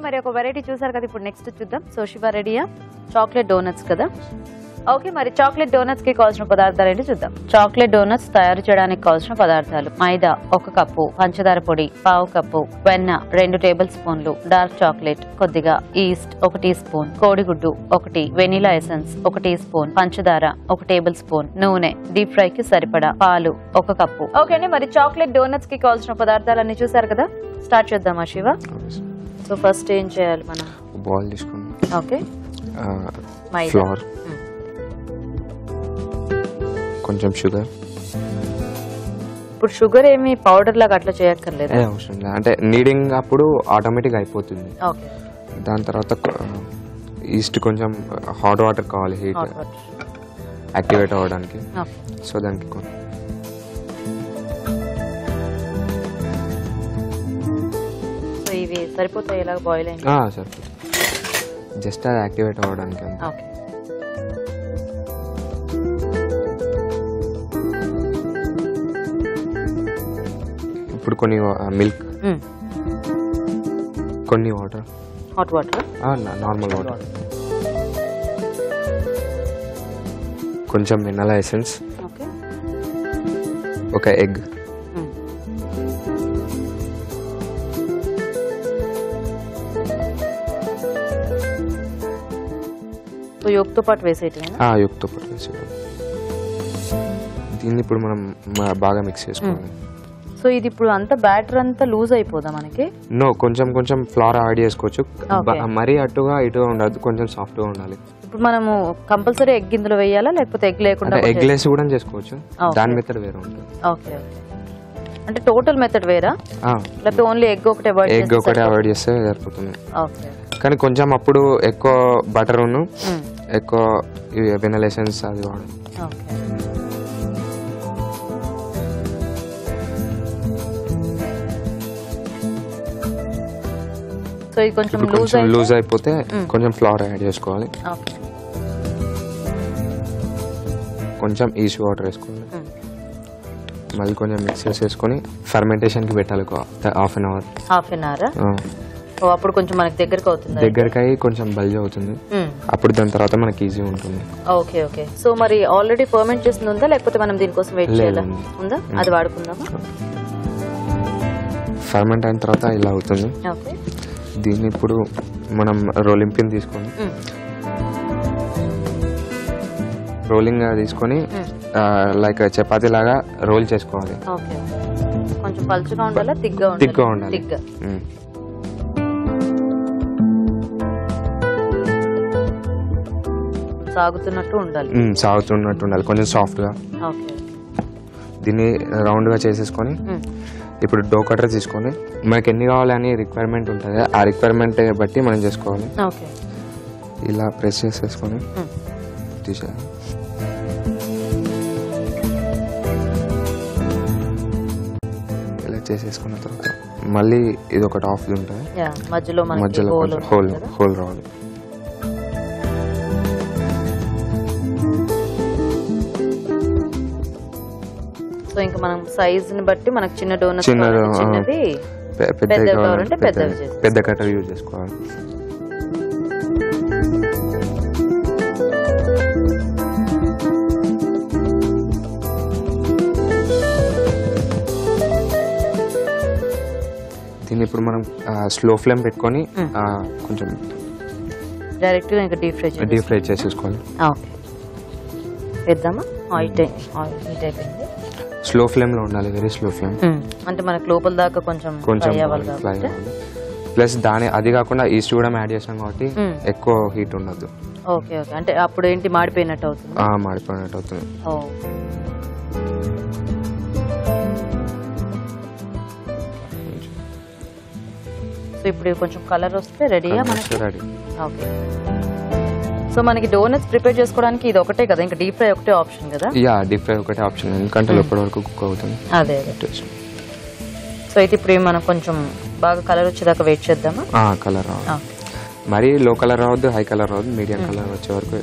మరి ఒక వెరైటీ చూసారు కదా, ఇప్పుడు నెక్స్ట్ చూద్దాం. సో శివ రెడీయా? చాక్లెట్ డోనట్స్ కదా. ఓకే, మరి చాక్లెట్ డోనట్స్ కి కావాల్సిన పదార్థాలు ఏంటి చూద్దాం. చాక్లెట్ డోనట్స్ తయారు చేయడానికి కావాల్సిన పదార్థాలు: మైదా 1 కప్పు, పంచదార పొడి 1/2 కప్పు, వెన్న 2 టేబుల్ స్పూన్లు, డార్క్ చాక్లెట్ కొద్దిగా, ఈస్ట్ 1 టీ స్పూన్, కోడిగుడ్డు 1, వెనిలా ఎసెన్స్ 1 టీ స్పూన్, పంచదార 1 టేబుల్ స్పూన్, నూనె, డీప్ ఫ్రై కి సరిపడా, పాలు 1 కప్పు. ఓకే అండి, మరి చాక్లెట్ డోనట్స్ కి కావాల్సిన పదార్థాలన్నీ చూసారు కదా, స్టార్ట్ చేద్దామా శివ? సో ఫస్ట్ ఏం చేయాలి మనం? బౌల్ తీసుకుని ఓకే, ఫ్లోర్, కొంచెం షుగర్. ఇప్పుడు షుగర్ ఏమి పౌడర్ లాగా అట్లా చేయక్కర్లేదు, అవసరం లేదు, అంటే నీడింగ్ అప్పుడు ఆటోమేటిక్ అయిపోతుంది. ఓకే, దాని తర్వాత ఈస్ట్ కొంచెం హాట్ వాటర్ కావాలి, హీట్ యాక్టివేట్ అవ్వడానికి. సో దానికి సో ఇవి సరిపోతాయి, ఇలాగ బాయిల్ అయింది సరిపోతుంది, జస్ట్ అది యాక్టివేట్ అవ్వడానికి. ఓకే, ఇప్పుడు కొన్ని మిల్క్, కొన్ని water, hot water, normal water, కొంచెం వెనిలా ఎసెన్స్, ఒక ఎగ్, యోగ్తో పాటు వేసేయటం. యోగ్తో పాటు వేసేయడం. దీన్ని ఇప్పుడు మనం బాగా మిక్స్ చేసుకోవాలి. సో ఇది ఇప్పుడు అంతా బ్యాటర్ అంతా లూజ్ అయిపోదా మనకి? నో, కొంచెం కొంచెం ఫ్లోర్ యాడ్ చేసుకోవచ్చు, మరీ అటుగా ఇటుగా ఉండదు, కొంచెం సాఫ్ట్ గా ఉండాలి. ఇప్పుడు మనము కంపల్సరీ ఎగ్ ఇందులో వేయాలా, లేకపోతే ఎగ్ లేకుండా? ఎగ్ లెస్ కూడా చేసుకోవచ్చు, దాని మెథడ్ వేరే ఉంటుంది. ఓకే, అంటే టోటల్ మెథడ్ వేరా, లేకపోతే ఓన్లీ ఎగ్ ఒకటే అవాయిడ్ చేస్తే సరిపోతుంది. ఓకే, కానీ కొంచెం అప్పుడు ఎక్కువ బటర్ ఎక్కువ వెనిలా ఎసెన్స్ అది వాడాలి. ఓకే, సో ఇది కొంచెం లూజ్ అయిపోతే కొంచెం ఫ్లోర్ యాడ్ చేసుకోవాలి, కొంచెం ఈస్ట్ వాటర్ వేసుకోవాలి, మళ్ళీ కొంచెం మిక్స్ చేసేసుకొని ఫర్మెంటేషన్ కి పెట్టాలి హాఫ్ అన్ అవర్. అప్పుడు కొంచెం మనకి దగ్గరికి అయ్యి కొంచెం బల్జ్ అవుతుంది, అప్పుడు దాని తర్వాత మనకి ఈజీ ఉంటుంది. ఓకే ఓకే, సో మరి ఆల్రెడీ ఫర్మెంట్ చేసింది ఉందా, లేకపోతే మనం దీనికోసం వెయిట్ చేయాలా? ఉందా, అది వాడుకుందామా? ఫర్మెంట్ అయిన తర్వాత ఇలా అవుతుంది. దీన్ని ఇప్పుడు మనం రోలింగ్ పిన్ తీసుకొని రోలింగ్ తీసుకొని లైక్ చపాతీ లాగా రోల్ చేసుకోవాలి. కొంచెం పలుచగా ఉండాలా, తిగ్గా ఉండాలి, సాగుతున్నట్టు ఉండాలి, కొంచెం సాఫ్ట్ గా. దీన్ని రౌండ్ గా చేసేసుకొని ఇప్పుడు డో కటర్ తీసుకొని మనకి ఎన్ని కావాలని రిక్వైర్మెంట్ ఉంటుంది, ఆ రిక్వైర్మెంట్ బట్టి మనం చేసుకోవాలి. ఇలా ప్రెస్ చేసేసుకొని తీసేయాలి. ఇలా చేసేసుకున్న తర్వాత మళ్ళీ ఇది ఒకటి ఆఫ్ ఉంటుంది, మధ్యలో హోల్ రావాలి. సో ఇంకా మనం సైజ్ ని బట్టి మనకు చిన్న డోనట్స్ చిన్నది, పెద్ద కటర్ యూజ్ చేసుకోవాలి. దీన్ని ఇప్పుడు మనం స్లో ఫ్లేమ్ పెట్టుకొని కొంచెం డైరెక్ట్ గా ఇంకా డీప్ ఫ్రై చేసేసుకోవాలి. ఓకే, వేద్దామా? హీట్ అయిపోయింది, స్లో ఫ్లేమ్ లో ఉండాలి, వెరీ స్లో ఫ్లేమ్. అంటే మనకు లోపల దాకా కొంచెం ఫ్రై అవ్వాలి. ప్లస్ అది కాకుండా ఈస్ట్ కూడా యాడ్ చేసాం కాబట్టి ఎక్కువ హీట్ ఉండదు. ఓకే ఓకే, అంటే అప్పుడు ఏంటి మాడిపోయినట్టు అవుతుంది? మాడిపోయినట్టు అవుతుంది. సో ఇప్పుడు కొంచెం కలర్ వస్తే రెడీయా మనకి? రెడీ. ఓకే, సో మనకి డోనట్స్ ప్రిపేర్ చేసుకోవడానికి ఇది ఒకటే కదా, ఇంకా డీప్ ఫ్రై ఒకటే ఆప్షన్ కదా? డీప్ ఫ్రై ఒకటే ఆప్షన్, ఎందుకంటే లోపల వరకు కుక్ అవుతుంది. అదే, సో అయితే ఇప్పుడు మనం కొంచెం బాగా కలర్ వచ్చేదాకా వెయిట్ చేద్దామా? కలర్ రావాలి, మరీ లో కలర్ రావద్దు, హై కలర్ రావద్దు, మీడియం కలర్ వచ్చే వరకు.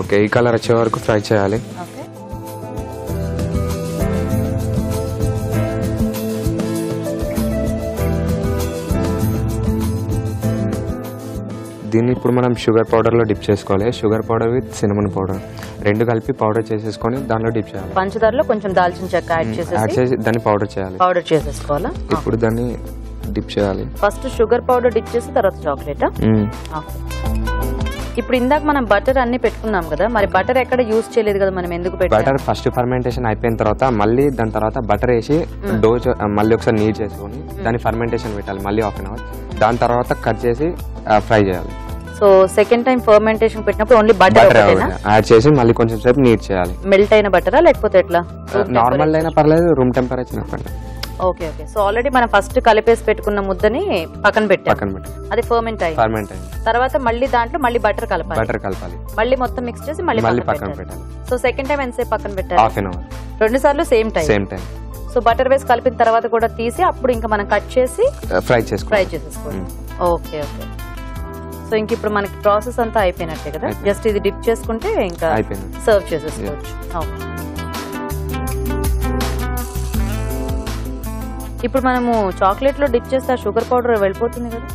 ఓకే, ఈ కలర్ వచ్చే వరకు ఫ్రై చేయాలి. దీన్ని ఇప్పుడు మనం షుగర్ పౌడర్లో డిప్ చేసుకోవాలి. Sugar powder with cinnamon powder రెండు కలిపి పౌడర్ చేసేసుకొని దానిలో డిప్ చేయాలి. పంచదారలో కొంచెం దాల్చిన చెక్క యాడ్ చేసి దాన్ని పౌడర్ చేయాలి. పౌడర్ చేసేసుకోవాలా? ఇప్పుడు దాన్ని డిప్ చేయాలి. ఫస్ట్ షుగర్ పౌడర్ డిప్ చేసి తర్వాత చాక్లెట్. ఇప్పుడు ఇందాక మనం బటర్ అన్ని పెట్టుకున్నాం కదా, మరి బటర్ ఎక్కడ యూజ్ చేయలేదు కదా మనం, ఎందుకు పెట్టాం? బటర్ ఫస్ట్ ఫర్మెంటేషన్ అయిపోయిన తర్వాత మళ్ళీ దాని తర్వాత బటర్ వేసి డో మళ్ళీ ఒకసారి నీట్ చేసుకొని దాన్ని ఫర్మెంటేషన్ పెట్టాలి మళ్ళీ హాఫ్ అన్ అవర్. దాని తర్వాత కట్ చేసి ఫ్రై చేయాలి. సో సెకండ్ టైం ఫర్మెంటేషన్ పెట్టినప్పుడు ఓన్లీ బటర్ యాడ్ చేసి మళ్ళీ కొంచెం సేపు నీట్ చేయాలి. మెల్ట్ అయిన బటరా లేకపోతే ఎట్లా? నార్మల్ అయినా పర్లేదు, రూమ్ టెంపరేచర్ పర్లేదు. Okay okay. సో ఆల్రెడీ మనం ఫస్ట్ కలిపేసి పెట్టుకున్న ముద్దని పక్కన పెట్టాం, అది ఫర్మెంట్ అయ్యింది. తర్వాత మళ్ళీ దాంట్లో మళ్ళీ బటర్ కలపాలి, మళ్ళీ మొత్తం మిక్స్ చేసి మళ్ళీ పక్కన పెట్టాలి. సో సెకండ్ టైం ఎంతసేపు పక్కన పెట్టాలి? Half an hour. 2 సార్లు సేమ్ టైం. సో బటర్ వేసి కలిపిన తర్వాత కూడా తీసి అప్పుడు ఇంకా మనం కట్ చేసి ఫ్రై చేసేసుకోవాలి. Okay okay. సో ఇంక ఇప్పుడు మనకి ప్రాసెస్ అంతా అయిపోయినట్టే కదా, జస్ట్ ఇది డిప్ చేసుకుంటే ఇంకా సర్వ్ చేసేసుకోవచ్చు. ఇప్పుడు మనము చాక్లెట్ లో డిప్ చేస్తే షుగర్ పౌడర్ వెళ్ళిపోతుంది కదా,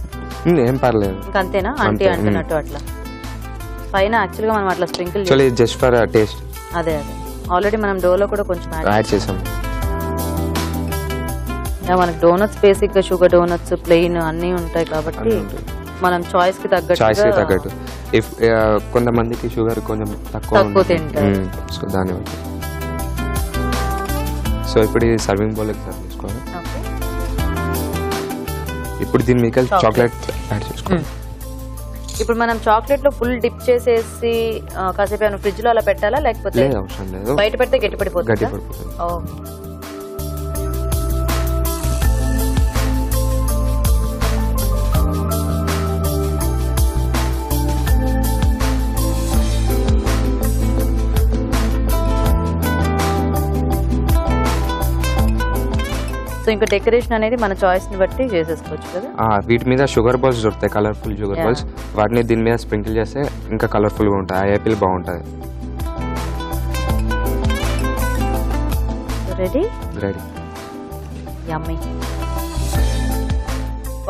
ఏం పర్లేదు. ఇంకా అంతేనా? ఆంటీ అంటున్నట్టు అట్లా పైన యాక్చువల్ గా మనం అట్లా స్ప్రింకిల్ జస్ట్ ఫర్ టేస్ట్. అదే ఆల్రెడీ మనం డోలో కూడా కొంచెం యాడ్ చేసాం. మనకి డోనట్స్ బేసిక్ గా షుగర్ డోనట్స్ ప్లెయిన్ అన్ని ఉంటాయి కాబట్టి మనం చాయిస్ కి తగ్గట్టు ఇఫ్ కొంతమందికి షుగర్ కొంచెం తక్కువ తింటారు, దాన్ని బట్టి. సో ఇప్పుడు ఈ సర్వింగ్ బౌల్ సర్వ్ చేసుకోవాలి. ఇప్పుడు దీని మీకు చాక్లెట్ యాడ్ చేసుకోవాలి. ఇప్పుడు మనం చాక్లెట్ లో ఫుల్ డిప్ చేసేసి కాసేపు ఫ్రిడ్జ్ లో అలా పెట్టాలా లేకపోతే అవసరం లేదు, బయట పెడితే గట్టిపడిపోతుంది? ఇంకా డెకరేషన్ అనేది మన చాయిస్ ని బట్టి చేసేసుకోవచ్చు కదా. వీటి మీద షుగర్ బాల్స్ దొరుకుతాయి, కలర్ఫుల్ షుగర్ బాల్స్. వాటిని దీని మీద స్ప్రింకిల్ చేస్తే ఇంకా కలర్ఫుల్ గా ఉంటాయి. ఆ యాపిల్ బాగుంటది. రెడీ. యమ్మీ.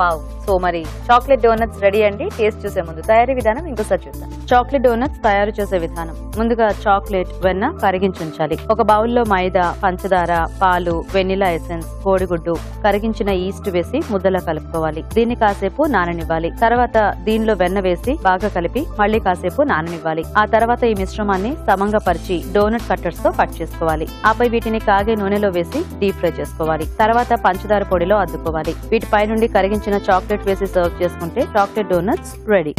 వావ్. సో మరి చాక్లెట్ డోనట్స్ రెడీ అండి. టేస్ట్ చూసే ముందు తయారీ విధానం ఇంకోసారి చూద్దాం. చాక్లెట్ డోనట్స్ తయారు చేసే విధానం: ముందుగా చాక్లెట్ వెన్న కరిగించి ఉంచాలి. ఒక బౌల్లో మైదా, పంచదార, పాలు, వెనిలా ఎసెన్స్, కోడిగుడ్డు, కరిగించిన ఈస్ట్ వేసి ముద్దలా కలుపుకోవాలి. దీన్ని కాసేపు నాననివ్వాలి. తర్వాత దీనిలో వెన్న వేసి బాగా కలిపి మళ్లీ కాసేపు నాననివ్వాలి. ఆ తర్వాత ఈ మిశ్రమాన్ని సమంగా పరిచి డోనట్ కట్టర్స్ తో కట్ చేసుకోవాలి. ఆపై వీటిని కాగే నూనెలో వేసి డీప్ ఫ్రై చేసుకోవాలి. తర్వాత పంచదార పొడిలో అద్దుకోవాలి. వీటిపై నుండి కరిగించిన చాక్లెట్ వేసి సర్వ్ చేసుకుంటే chocolate donuts ready.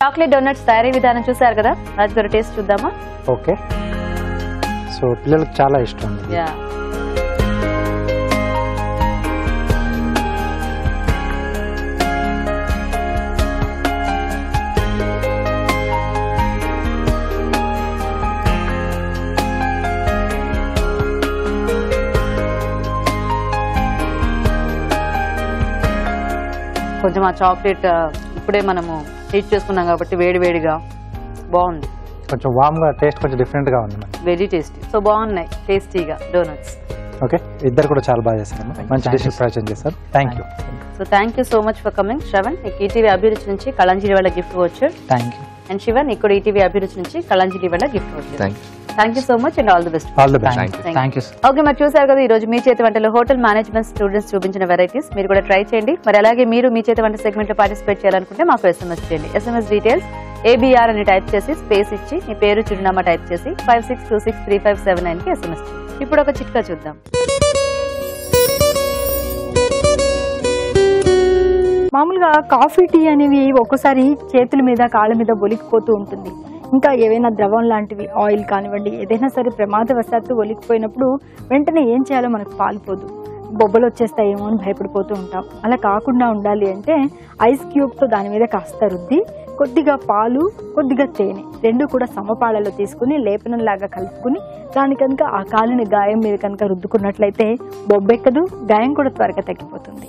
Chocolate donuts తయారీ విధానం చూసారు కదా, రాజు గారు టేస్ట్ చూద్దామా? ఓకే. సో పిల్లలకు చాలా ఇష్టం. కొంచెం ఆ చాక్లెట్ ఇప్పుడే మనము హీట్ చేసుకున్నాం కాబట్టి వేడివేడిగా బాగుంది. కొంచెం వామ్ గా, టేస్ట్ కొంచెం డిఫరెంట్ గా ఉంది. Very tasty. సో బాగున్నాయి టేస్టీగా డోనట్స్. ఓకే, ఇద్దరు కూడా చాలా బాగా చేశారు, మంచి డిష్ ప్రజెంట్ చేశారు. Thank you. So thank you so much for coming. Shravan, నీకు ఈటీవీ అభిరుచి నుంచి కళాంజలి వాళ్ళ గిఫ్ట్ వచ్చాడు. Thank you. అండ్ శివ, నీకు కూడా ఈటీవీ అభిరుచి నుంచి కళాంజలి వాళ్ళ గిఫ్ట్ వచ్చాడు. Thank you so much and all the best. All the best. Thank you. Okay, మరి చూసారు కదా ఈ రోజు మీ చేతి వంటలో హోటల్ మేనేజ్మెంట్ స్టూడెంట్స్ చూపించిన వెరైటీస్. మీరు కూడా ట్రై చేయండి. మరి అలాగే మీరు మీ చేతి వంట సెగ్మెంట్ లో పార్టిసిపేట్ చేయాలనుకుంటే మాకు SMS చేయండి. SMS డీటెయిల్స్ ABR అని టైప్ చేసి స్పేస్ ఇచ్చి మీ పేరు, చిరునామా టైప్ చేసి 56263579 కి SMS చేయండి. ఇప్పుడు ఒక చిట్కా చూద్దాం. మామూలుగా కాఫీ, టీ అనేవి ఒక్కోసారి చేతుల మీద, కాళ్ళ మీద ఒలికిపోతూ ఉంటుంది. ఇంకా ఏవైనా ద్రవం లాంటివి, ఆయిల్ కానివ్వండి, ఏదైనా సరే ప్రమాదవశాత్తు ఒలికిపోయినప్పుడు వెంటనే ఏం చేయాలో మనకు పాలుపోదు, బొబ్బలు వచ్చేస్తాయేమో అని భయపడిపోతూ ఉంటాం. అలా కాకుండా ఉండాలి అంటే ఐస్ క్యూబ్తో దాని మీద కాస్త రుద్ది కొద్దిగా పాలు, కొద్దిగా తేనె రెండు కూడా సమపాళలో తీసుకుని లేపనంలాగా కలుపుకుని దాని కనుక ఆ కాలిన గాయం మీద కనుక రుద్దుకున్నట్లయితే బొబ్బెక్కదు, గాయం కూడా త్వరగా తగ్గిపోతుంది.